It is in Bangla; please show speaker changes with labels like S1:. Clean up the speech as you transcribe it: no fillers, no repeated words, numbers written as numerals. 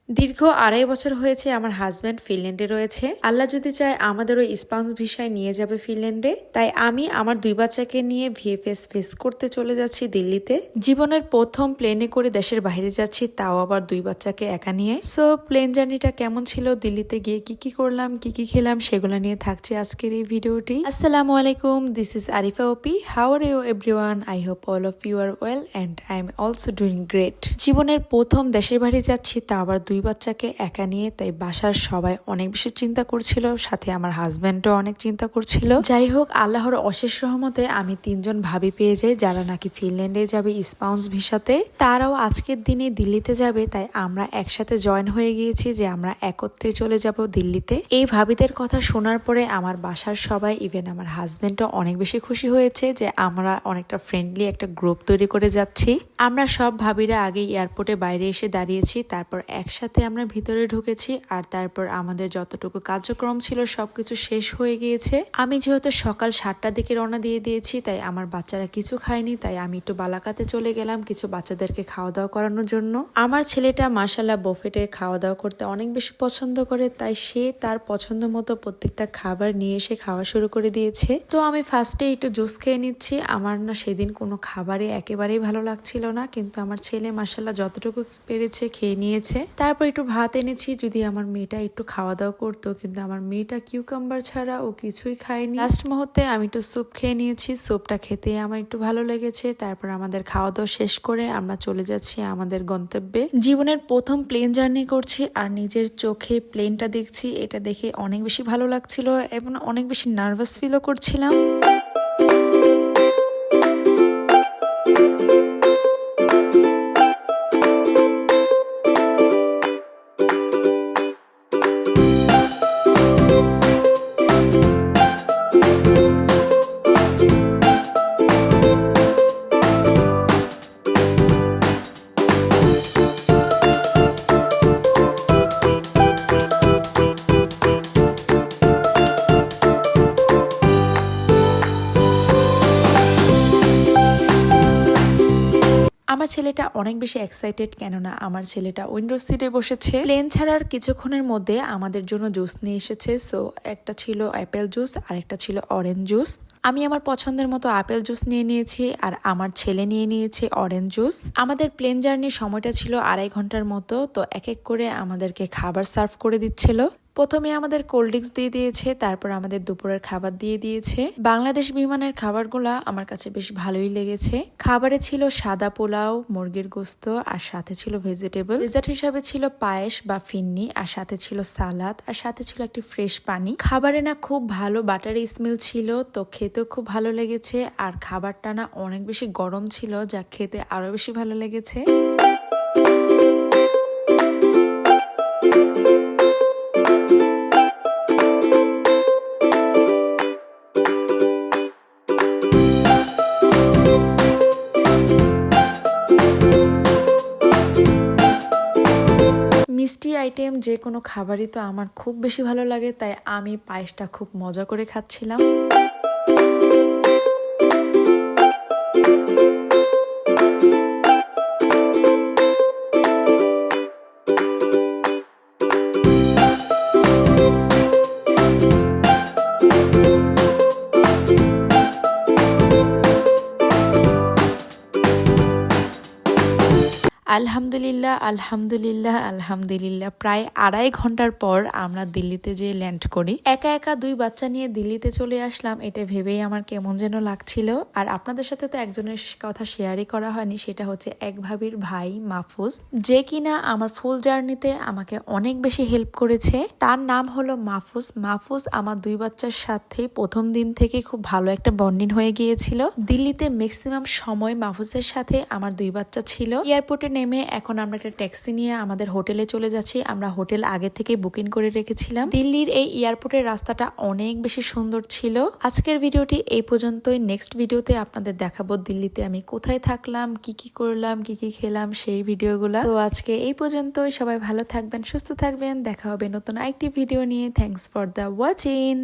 S1: দীর্ঘ 2.5 বছর হয়েছে আমার হাজব্যান্ড ফিনল্যান্ডে রয়েছে। আল্লাহ যদি চায় আমাদেরও স্পাউস ভিসায় নিয়ে যাবে ফিনল্যান্ডে। তাই আমি আমার 2 বাচ্চাকে নিয়ে ভিএফএস ফেস করতে চলে যাচ্ছি দিল্লিতে। জীবনের প্রথম প্লেনে করে দেশের বাইরে যাচ্ছি, তাও আবার 2 বাচ্চাকে একা নিয়ে। সো প্লেন জার্নিটা কেমন ছিল, দিল্লিতে গিয়ে কি কি করলাম, কি কি খেলাম, সেগুলো নিয়ে থাকছে আজকের এই ভিডিওটি। আসসালামু আলাইকুম, দিস ইজ আরিফা ওপি। How are you everyone? I hope all of you are well and I am also doing great. জীবনের প্রথম দেশের বাইরে যাচ্ছি, তা আবার 2 বাচ্চাকে একা নিয়ে। তাই বাসার সবাই অনেক বেশি চিন্তা করছিল, সাথে আমার হাজব্যান্ডও অনেক চিন্তা করছিল। যাই হোক, আল্লাহর অশেষ রহমতে আমি 3 জন ভাবি পেয়ে যাই যারা নাকি ফিনল্যান্ডে যাবে স্পাউস ভিসাতে। তারাও আজকের দিনে দিল্লিতে যাবে, তাই আমরা একসাথে জয়েন হয়ে গিয়েছি যে আমরা একত্রে চলে যাব দিল্লিতে। এই ভাবিদের কথা শোনার পরে আমার বাসার সবাই, ইভেন আমার হাজব্যান্ডও অনেক বেশি খুশি হয়েছে যে আমরা অনেকটা ফ্রেন্ডলি একটা গ্রুপ তৈরি করে যাচ্ছি। আমরা সব ভাবিরা আগে এয়ারপোর্টে বাইরে এসে দাঁড়িয়েছি, তারপর একসাথে আমরা ভিতরে ঢুকেছি। আর তারপর আমাদের যতটুকু কার্যক্রম ছিল সবকিছু শেষ হয়ে গিয়েছে। আমি যেহেতু সকাল 7টার দিকে রওনা দিয়ে দিয়েছি, তাই আমার বাচ্চারা কিছু খায়নি, তাই আমি একটু বালাকাতে চলে গেলাম কিছু বাচ্চাদেরকে খাওয়া দাওয়া করানোর জন্য। আমার ছেলেটা মাশাআল্লাহ বুফেটে খাওয়া দাওয়া করতে অনেক বেশি পছন্দ করে, তাই সে তার পছন্দ মতো প্রত্যেকটা খাবার নিয়ে এসে খাওয়া শুরু করে দিয়েছে। তো আমি ফার্স্টে একটু জুস খেয়ে নিচ্ছি। আমার না সেদিন কোনো খাবারে একেবারেই ভালো লাগছিল না, কিন্তু আমার ছেলে মাশাআল্লাহ যতটুকু পেরেছে খেয়ে নিয়েছে। তারপর একটু ভাত এনেছি, যদি আমার মেয়েটা একটু খাওয়া দাওয়া করতো, কিন্তু আমার মেয়েটা কিউকাম্বার ছাড়া ও কিছুই খায়নি। লাস্ট মুহূর্তে আমি একটু স্যুপ খেয়ে নিয়েছি, স্যুপটা খেতে আমার একটু ভালো লেগেছে। তারপর আমাদের খাওয়া দাওয়া শেষ করে আমরা চলে যাচ্ছি আমাদের গন্তব্যে। জীবনের প্রথম প্লেন জার্নি করছি আর নিজের চোখে প্লেনটা দেখছি, এটা দেখে অনেক বেশি ভালো লাগছিল এবং অনেক বেশি নার্ভাস ফিলও করছিলাম। আমার ছেলেটা অনেক বেশি এক্সাইটেড, কেননা আমার ছেলেটা উইন্ডো সিটে বসেছে। প্লেন ছাড়ার কিছুক্ষণের মধ্যে আমাদের জন্য জুস নিয়ে এসেছে। সো একটা ছিল অ্যাপেল জুস আর একটা ছিল অরেঞ্জ জুস। আমি আমার পছন্দের মতো আপেল জুস নিয়ে নিয়েছি আর আমার ছেলে নিয়ে নিয়েছে অরেঞ্জ জুস। আমাদের প্লেন জার্নির সময়টা ছিল 2.5 ঘন্টার মতো। তো এক এক করে আমাদেরকে খাবার সার্ভ করে দিচ্ছিল। প্রথমে আমাদের কোল্ড ড্রিঙ্কস দিয়ে দিয়েছে, তারপর আমাদের দুপুরের খাবার দিয়ে দিয়েছে। বাংলাদেশ বিমানের খাবারগুলা আমার কাছে বেশ ভালোই লেগেছে। খাবারে ছিল সাদা পোলাও, মুরগির গোস্ত, আর সাথে ছিল ভেজিটেবল। ডেজার্ট হিসাবে ছিল পায়েস বা ফিন্নি, আর সাথে ছিল সালাদ, আর সাথে ছিল একটি ফ্রেশ পানি। খাবারে না খুব ভালো বাটারি স্মেল ছিল, তো খেতেও খুব ভালো লেগেছে। আর খাবারটা না অনেক বেশি গরম ছিল, যা খেতে আরো বেশি ভালো লেগেছে। মিষ্টি আইটেম যে কোনো খাবারই তো আমার খুব বেশি ভালো লাগে, তাই আমি পায়েসটা খুব মজা করে খাচ্ছিলাম। আলহামদুলিল্লাহ আলহামদুলিল্লাহ আলহামদুলিল্লাহ, প্রায় 2.5 ঘন্টার পর আমরা দিল্লিতে যে ল্যান্ড করি। একা একা 2 বাচ্চা নিয়ে দিল্লিতে চলে আসলাম, এটা ভেবেই আমার কেমন যেন লাগছিল। আর আপনাদের সাথে তো একজনের কথা শেয়ারই করা হয়নি, সেটা হচ্ছে এক ভাবির ভাই মাহফুজ, যে কিনা আমার ফুল জার্নিতে আমাকে অনেক বেশি হেল্প করেছে। তার নাম হলো মাহফুজ। মাহফুজ আমার 2 বাচ্চার সাথে প্রথম দিন থেকে খুব ভালো একটা বন্ডিং হয়ে গিয়েছিল। দিল্লিতে ম্যাক্সিমাম সময় মাহফুজের সাথে আমার 2 বাচ্চা ছিল। এয়ারপোর্টে নেমে এখন আমরা একটা ট্যাক্সি নিয়ে আমাদের হোটেলে চলে যাচ্ছি। আমরা হোটেল আগে থেকে বুকিং করে রেখেছিলাম। দিল্লির এই এয়ারপোর্টের রাস্তাটা অনেক বেশি সুন্দর ছিল। আজকের ভিডিওটি এই পর্যন্তই। নেক্সট ভিডিওতে আপনাদের দেখাবো দিল্লিতে আমি কোথায় থাকলাম, কি কি করলাম, কি কি খেলাম, সেই ভিডিওগুলো। তো আজকে এই পর্যন্তই। সবাই ভালো থাকবেন, সুস্থ থাকবেন। দেখা হবে নতুন আরেকটি ভিডিও নিয়ে। Thanks for the watching.